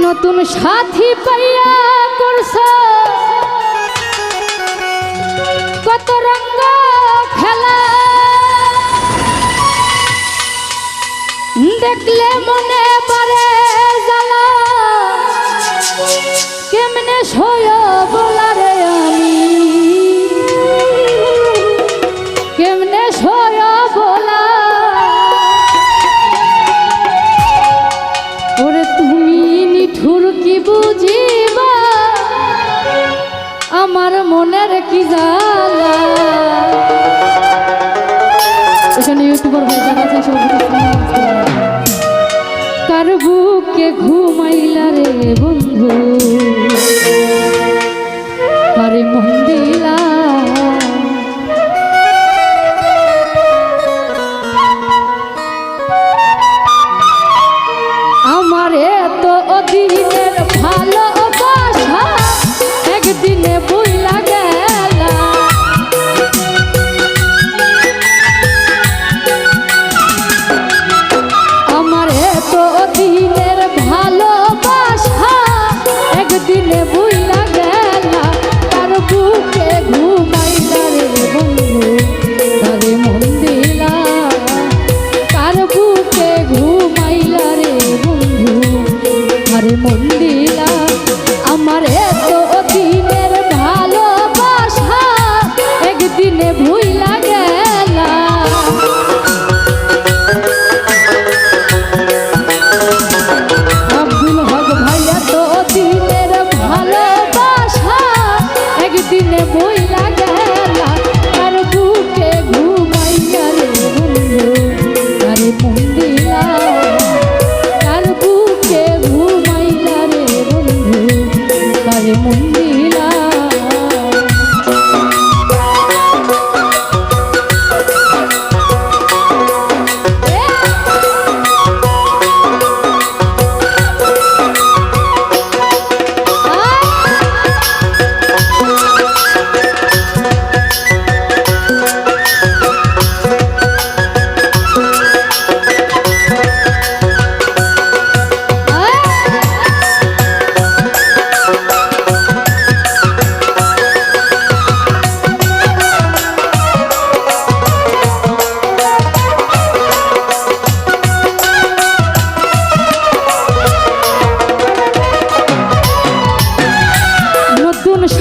নতুন সাথী পাইয়া করছ কত রঙ্গ খেলা, দেখলে মনে পড়ে জ্বালা, কেমনে সয় বলা রে আমি, কেমনে সয় বলা। ওরে তুমি নিঠুর কি বুঝিবা আমার মনের কি জ্বালা। এখানে ইউটিউবার ভাই যারা আছে সব কার বুকে ঘুমাইলা রে বন্ধু, কারে মন দিলা আমারে তো অদিনের ভালোবাসা একদিনে বইলা গেলা। আমারে তো অদিনের ভালোবাসা একদিনে বইলা গেলা, তার বুকে ঘুমাইলা রে বন্ধু, তারে মন দিলা, তার বুকে ঘুমাইলা রে বন্ধু, তারে মন দিলা। আমারে তো দিনের ভালোবাসা একদিনে ভুইলা গেলা। আব্দুল হক ভাইয়া তো দিনের ভালোবাসা একদিনে ভুইলা গেলা, তার বুকে ঘুমাইয়া রে বন্ধু, তারে মন দিলা, তার বুকে ঘুমাইলা রে বন্ধু, তারে মন দিলা।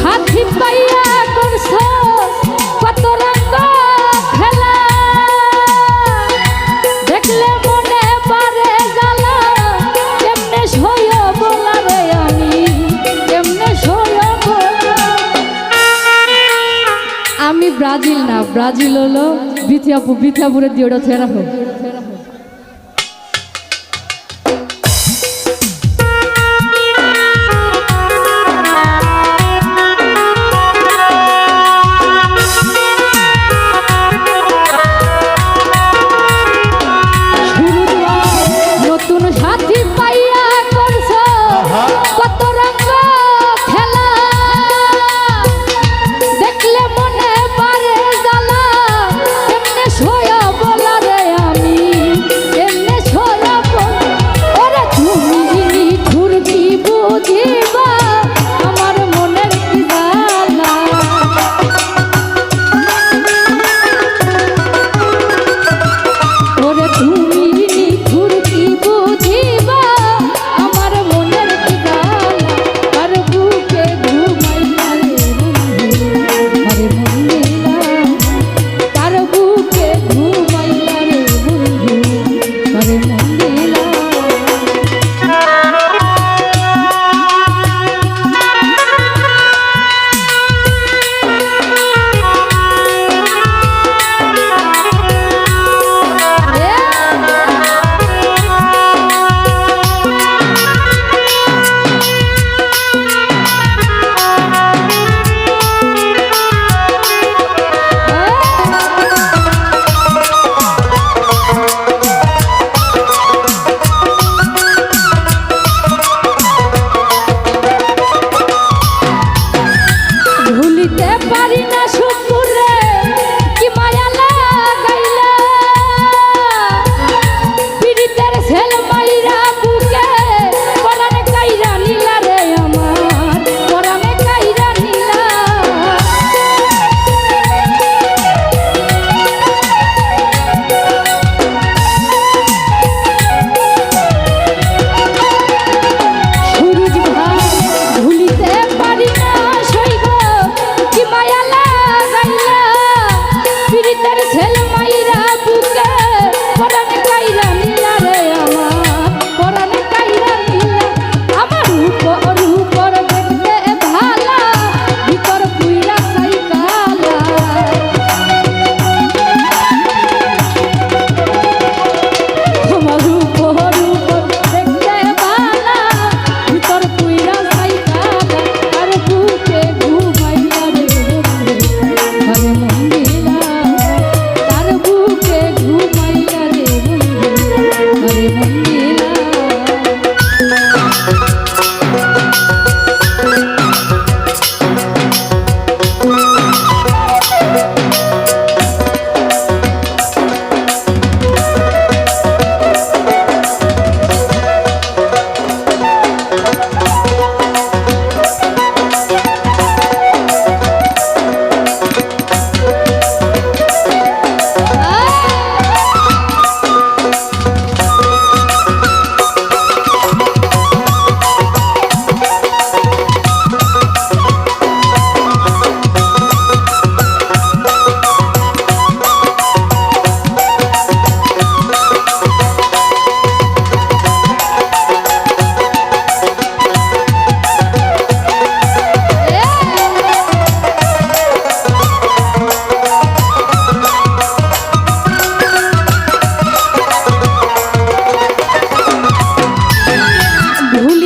সাথী পাইয়া করছ কত রঙ্গ খেলা, দেখলে মনে পারে জ্বালা, কেমনে সয় বলা রে আমি, কেমনে সয় বলা। আমি ব্রাজিল না, ব্রাজিল হলো বিথিয়াপুরের দিওটা ছেড়া হোক। দেখলে মনে পারে জ্বালা, কেমনে সয় বলা রে আমি,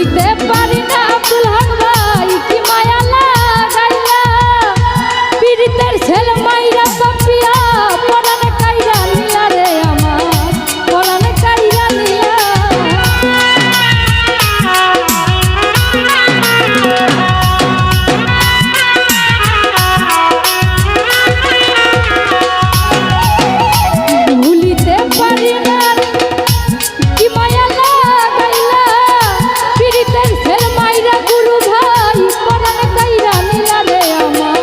ভুলিতে পারি না আব্দুল হক ভাই কি মায়া লাগাইলা পীড়িতের ছেলে মাইরা পাপিয়া পরাণ কাইরা নিলা রে আমার পরাণ কাইরা নিলা ভুলিতে পারি না কি মায়া লাগাইলা পীড়িতের ছেলে মাইরা গুরু ভাই পরাণ কাইরা নিলা রে আমার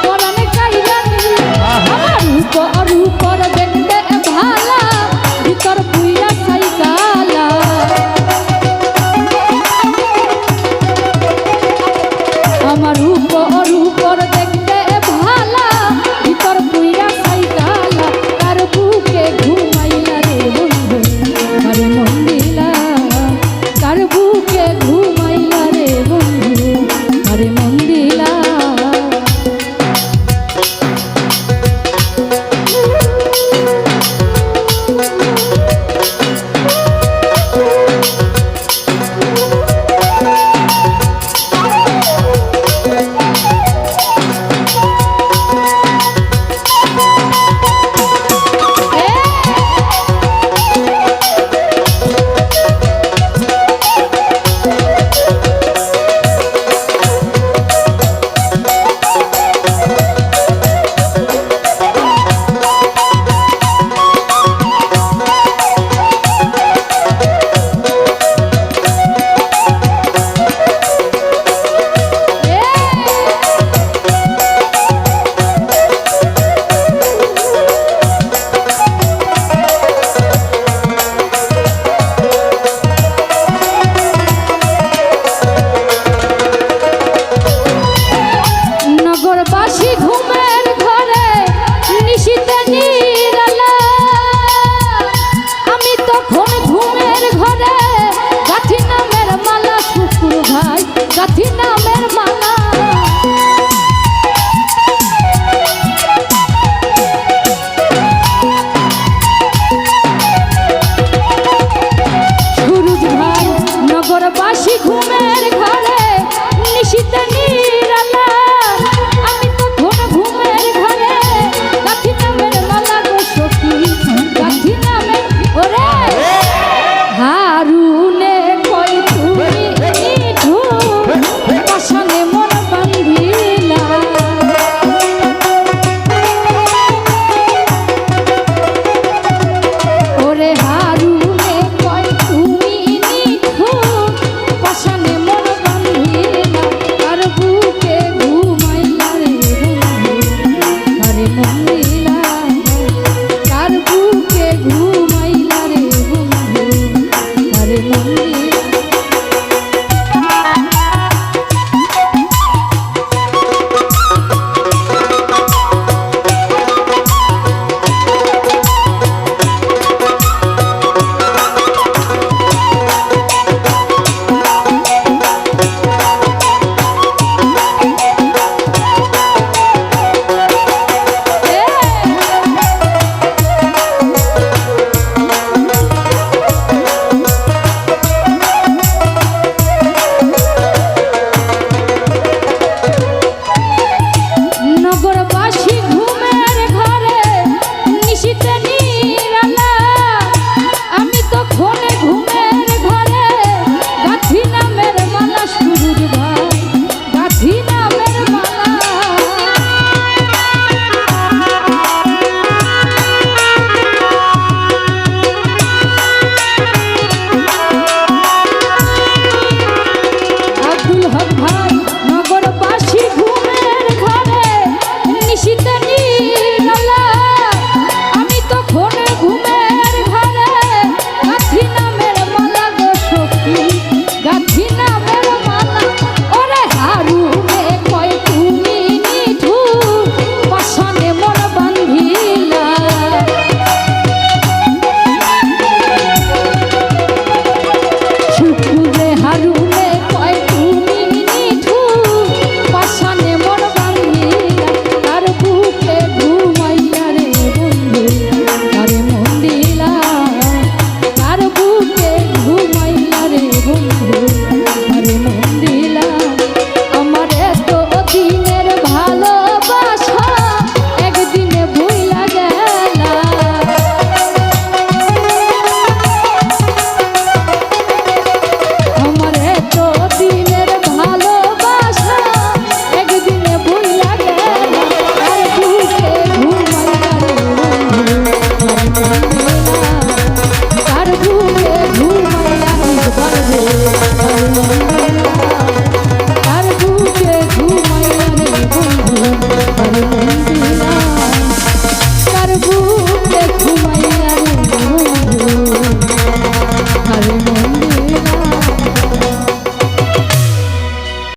পরাণ কাইরা নিলা আমার উপর দেখতে ভালা ভিতর পুইরা সাইকালা আমার উপর দেখতে ভালা ভিতর পুইরা সাইকালা তার বুকে ঘুমাইলা রে বন্ধু আরে মন দিলা তার বুকে ঘুমাইলা রে বন্ধু আরে মন দিলা নগরবাসী ঘুমের ঘরে নিশিতে নিরালা আমি তখন ঘুমের ঘরে গাথি নামের মালা শুকুর ভাই গাথি নামের মালা সুরজ ভাই নগরবাসী ঘুমে